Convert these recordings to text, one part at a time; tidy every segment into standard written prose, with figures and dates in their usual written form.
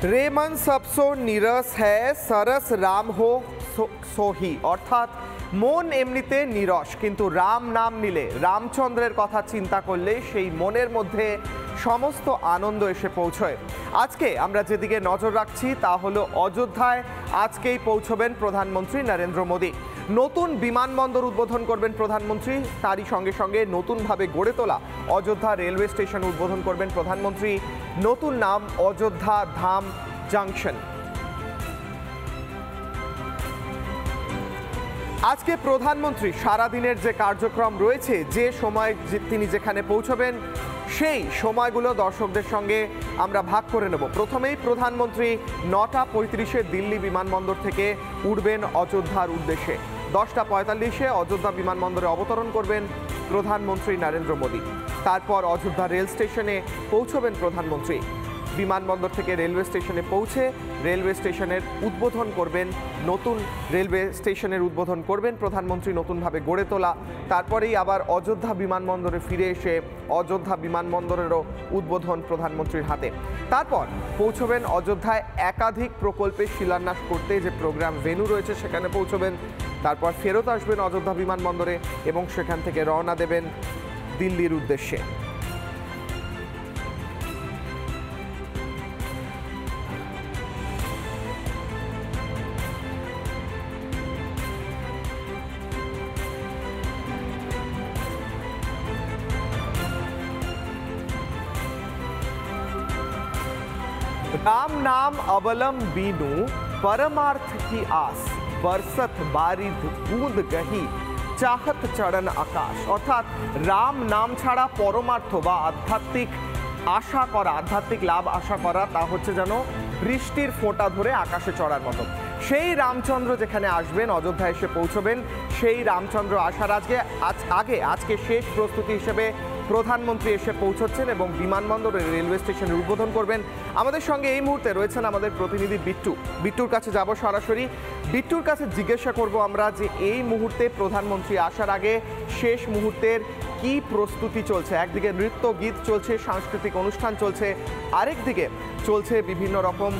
रे मन सबसो नीरस है सरस राम हो सोही অর্থাৎ মন এমনিতে নিরস কিন্তু রাম নাম নিলে রামচন্দ্রের কথা চিন্তা করলে সেই মনের মধ্যে সমস্ত আনন্দ এসে পৌঁছয়। আজকে আমরা যেদিকে নজর রাখছি তা হলো অযোধ্যায় আজকেই পৌঁছবেন প্রধানমন্ত্রী নরেন্দ্র মোদী। নতুন বিমানবন্দর উদ্বোধন করবেন প্রধানমন্ত্রী, তারই সঙ্গে সঙ্গে নতুনভাবে গড়ে তোলা অযোধ্যা রেলওয়ে স্টেশন উদ্বোধন করবেন প্রধানমন্ত্রী। নতুন নাম অযোধ্যা ধাম জাংশন। আজকে প্রধানমন্ত্রী সারাদিনের যে কার্যক্রম রয়েছে, যে সময় তিনি যেখানে পৌঁছবেন সেই সময়গুলো দর্শকদের সঙ্গে আমরা ভাগ করে নেব। প্রথমেই প্রধানমন্ত্রী 9টা 35-এ দিল্লি বিমানবন্দর থেকে উড়বেন অযোধ্যার উদ্দেশ্যে। 10টা 45-এ অযোধ্যা বিমানবন্দরে অবতরণ করবেন প্রধানমন্ত্রী নরেন্দ্র মোদী। তারপর অযোধ্যা রেল স্টেশনে পৌঁছবেন প্রধানমন্ত্রী। বিমানবন্দর থেকে রেলওয়ে স্টেশনে পৌঁছে রেলওয়ে স্টেশনের উদ্বোধন করবেন, নতুন রেলওয়ে স্টেশনের উদ্বোধন করবেন প্রধানমন্ত্রী, নতুনভাবে গড়ে তোলা। তারপরেই আবার অযোধ্যা বিমানবন্দরে ফিরে এসে অযোধ্যা বিমানবন্দরেরও উদ্বোধন প্রধানমন্ত্রীর হাতে। তারপর পৌঁছবেন অযোধ্যায় একাধিক প্রকল্পের শিলান্যাস করতে, যে প্রোগ্রাম ভেন্যু রয়েছে সেখানে পৌঁছবেন। তারপর ফেরত আসবেন অযোধ্যা বিমানবন্দরে এবং সেখান থেকে রওনা দেবেন দিল্লির উদ্দেশ্যে। राम नाम अवलम बीनू परमार्थ की आस बरसत बारिद बूंद गही चाहत चढ़न आकाश। অর্থাৎ রাম নাম ছাড়া পরমার্থ বা আধ্যাত্মিক আশা করা, আধ্যাত্মিক লাভ আশা করা, তা হচ্ছে যেন বৃষ্টির ফোঁটা ধরে আকাশে চড়ার মতো। সেই রামচন্দ্র যেখানে আসবেন, অযোধ্যা এসে পৌঁছবেন, সেই রামচন্দ্র আসার আজকে শেষ প্রস্তুতি হিসেবে প্রধানমন্ত্রী এসে পৌঁছচ্ছেন এবং বিমানবন্দরে রেলওয়ে স্টেশনের উদ্বোধন করবেন। আমাদের সঙ্গে এই মুহূর্তে রয়েছেন আমাদের প্রতিনিধি বিট্টুর কাছে যাব সরাসরি। বিট্টুর কাছে জিজ্ঞাসা করব আমরা যে এই মুহূর্তে প্রধানমন্ত্রী আসার আগে শেষ মুহূর্তের কি প্রস্তুতি চলছে। একদিকে নৃত্য গীত চলছে, সাংস্কৃতিক অনুষ্ঠান চলছে, আরেকদিকে চলছে বিভিন্ন রকম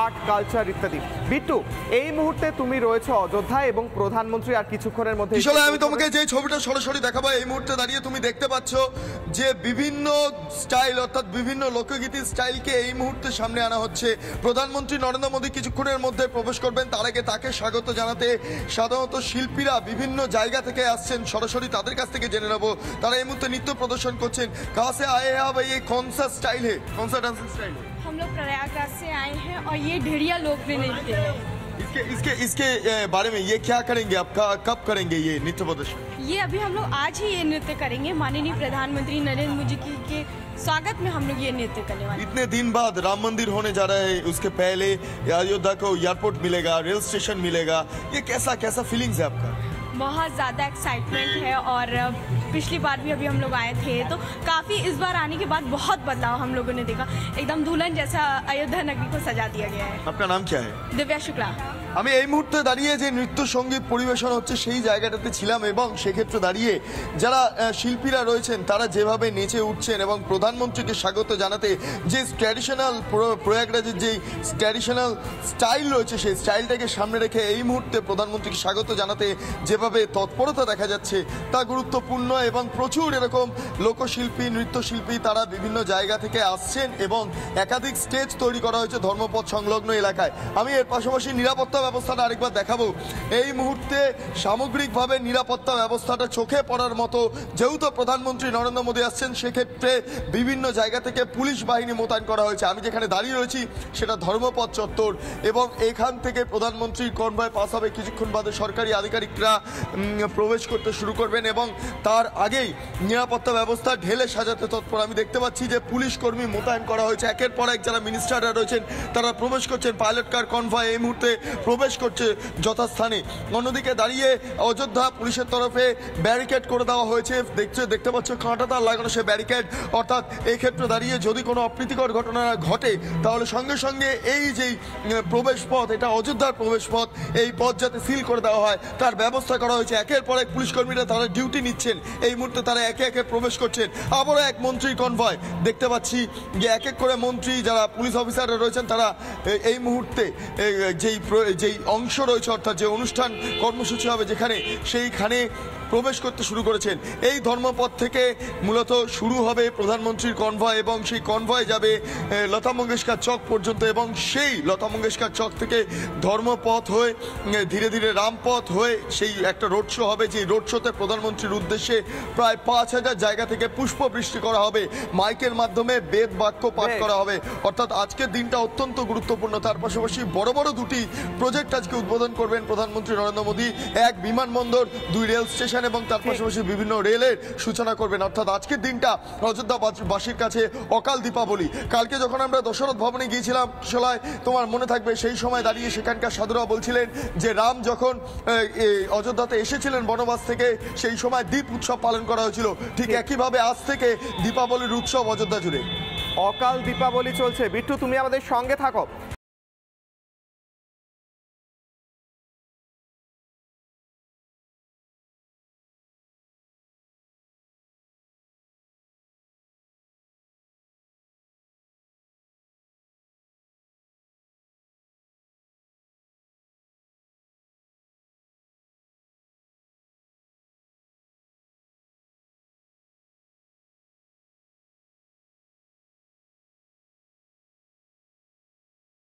আর্ট কালচার ইত্যাদি। বিট্টু, এই মুহূর্তে তুমি রয়েছে অযোধ্যায় এবং প্রধানমন্ত্রী আর কিছুক্ষণের মধ্যে আমি তোমাকে যে ছবিটা সরাসরি দেখাবো, এই মুহূর্তে দাঁড়িয়ে তুমি দেখতে পাচ্ছ যে বিভিন্ন স্টাইল অর্থাৎ বিভিন্ন লোকগীতির স্টাইলকে এই মুহূর্তে সামনে আনা হচ্ছে। প্রধানমন্ত্রী নরেন্দ্র মোদী কিছুক্ষণের মধ্যে প্রবেশ করবেন। তার আগে তাকে স্বাগত জানাতে সাধারণত শিল্পীরা বিভিন্ন জায়গা থেকে আসছেন, সরাসরি তাদের কাছ থেকে জেনে নেবো তারা এই মুহূর্তে নৃত্য প্রদর্শন করছেন। कहाँ से आए हैं आप? ये कौन सा स्टाइल है, कौन सा डांसिंग स्टाइल है? हम लोग प्रयागराज से आए हैं और ये ढेरिया लोकप्रिय नृत्य है। इसके बारे में ये क्या करेंगे, आप कब करेंगे ये नृत्य प्रदर्शन? ये अभी हम लोग आज ही ये नृत्य करेंगे। माननीय प्रधानमंत्री नरेंद्र मोदी के स्वागत में हम लोग ये नृत्य करने वाले। इतने दिन बाद राम मंदिर होने जा रहा है, उसके पहले अयोध्या को एयरपोर्ट मिलेगा, रेल स्टेशन मिलेगा, ये कैसा फीलिंग्स है आपका? बहुत ज़्यादा एक्साइटमेंट है और पिछली बार भी अभी हम लोग आए थे तो काफ़ी इस बार आने के बाद बहुत बदलाव हम लोगों ने देखा। एकदम दुल्हन जैसा अयोध्या नगरी को सजा दिया गया है। आपका नाम क्या है? दिव्या शुक्ला। আমি এই মুহূর্তে দাঁড়িয়ে যে নৃত্য সঙ্গীত পরিবেশন হচ্ছে সেই জায়গাটাতে ছিলাম এবং সেক্ষেত্রে দাঁড়িয়ে যারা শিল্পীরা রয়েছেন তারা যেভাবে নেচে উঠছেন এবং প্রধানমন্ত্রীকে স্বাগত জানাতে যে ট্র্যাডিশনাল প্রয়াগরাজের যে ট্র্যাডিশনাল স্টাইল রয়েছে সেই স্টাইলটাকে সামনে রেখে এই মুহূর্তে প্রধানমন্ত্রীকে স্বাগত জানাতে যেভাবে তৎপরতা দেখা যাচ্ছে তা গুরুত্বপূর্ণ। এবং প্রচুর এরকম লোকশিল্পী, নৃত্যশিল্পী তারা বিভিন্ন জায়গা থেকে আসছেন এবং একাধিক স্টেজ তৈরি করা হয়েছে ধর্মপথ সংলগ্ন এলাকায়। আমি এর পাশাপাশি নিরাপত্তা ব্যবস্থাটা আরেকবার দেখাবো। এই মুহূর্তে সামগ্রিকভাবে নিরাপত্তা ব্যবস্থাটা চোখে পড়ার মতো। যেহেতু প্রধানমন্ত্রী নরেন্দ্র মোদী আসছেন সেক্ষেত্রে বিভিন্ন জায়গা থেকে পুলিশ বাহিনী মোতায়েন করা হয়েছে। আমি যেখানে দাঁড়িয়ে রয়েছি সেটা ধর্মপথ চত্বর এবং এখান থেকে প্রধানমন্ত্রীর কনভয় পাস হবে। কিছুক্ষণ বাদে সরকারি আধিকারিকরা প্রবেশ করতে শুরু করবেন এবং তার আগেই নিরাপত্তা ব্যবস্থা ঢেলে সাজাতে তৎপর। আমি দেখতে পাচ্ছি যে পুলিশ কর্মী মোতায়েন করা হয়েছে। একের পর এক যারা মিনিস্টাররা রয়েছেন তারা প্রবেশ করছেন। পাইলট কার কনভয় এই মুহূর্তে প্রবেশ করছে যথাস্থানে। অন্যদিকে দাঁড়িয়ে অযোধ্যা পুলিশের তরফে ব্যারিকেড করে দেওয়া হয়েছে, দেখতে পাচ্ছ কাঁটা তার লাগানো সে ব্যারিকেড। অর্থাৎ এই ক্ষেত্রে দাঁড়িয়ে যদি কোনো অপ্রীতিকর ঘটনা ঘটে তাহলে সঙ্গে সঙ্গে এই যেই প্রবেশ পথ, এটা অযোধ্যার প্রবেশ পথ, এই পথ যাতে সিল করে দেওয়া হয় তার ব্যবস্থা করা হয়েছে। একের পর এক পুলিশ কর্মীরা তারা ডিউটি নিচ্ছেন, এই মুহূর্তে তারা একে একে প্রবেশ করছেন। আবারও এক মন্ত্রী কনভয় দেখতে পাচ্ছি যে এক এক করে মন্ত্রী যারা পুলিশ অফিসাররা রয়েছেন তারা এই মুহূর্তে যেই অংশ রয়েছে, অর্থাৎ যে অনুষ্ঠান কর্মসূচি হবে যেখানে, সেইখানে প্রবেশ করতে শুরু করেছেন। এই ধর্মপথ থেকে মূলত শুরু হবে প্রধানমন্ত্রীর কনভয় এবং সেই কনভয় যাবে লতা মঙ্গেশকর চক পর্যন্ত এবং সেই লতা মঙ্গেশকর চক থেকে ধর্মপথ হয়ে ধীরে ধীরে রামপথ হয়ে সেই একটা রোড শো হবে। যে রোড শোতে প্রধানমন্ত্রীর উদ্দেশ্যে প্রায় 5,000 জায়গা থেকে পুষ্প বৃষ্টি করা হবে, মাইকের মাধ্যমে বেদ বাক্য পাঠ করা হবে। অর্থাৎ আজকের দিনটা অত্যন্ত গুরুত্বপূর্ণ। তার পাশাপাশি বড় বড় দুটি প্রজেক্ট আজকে উদ্বোধন করবেন প্রধানমন্ত্রী নরেন্দ্র মোদী, এক বিমানবন্দর, 2 রেল স্টেশন এবং তার পাশাপাশি বিভিন্ন রেলের সূচনা করবেন। অর্থাৎ আজকের দিনটা অযোধ্যাবাসীর কাছে অকাল দীপাবলি। কালকে যখন আমরা দশরথ ভবনে গিয়েছিলাম কিশোলায়, তোমার মনে থাকবে সেই সময় দাঁড়িয়ে সেখানকার সাধুরা বলছিলেন যে রাম যখন অযোধ্যাতে এসেছিলেন বনবাস থেকে সেই সময় দীপ উৎসব পালন করা হয়েছিল। ঠিক একইভাবে আজ থেকে দীপাবলির উৎসব অযোধ্যা জুড়ে। অকাল দীপাবলি চলছে। বিট্টু, তুমি আমাদের সঙ্গে থাকো।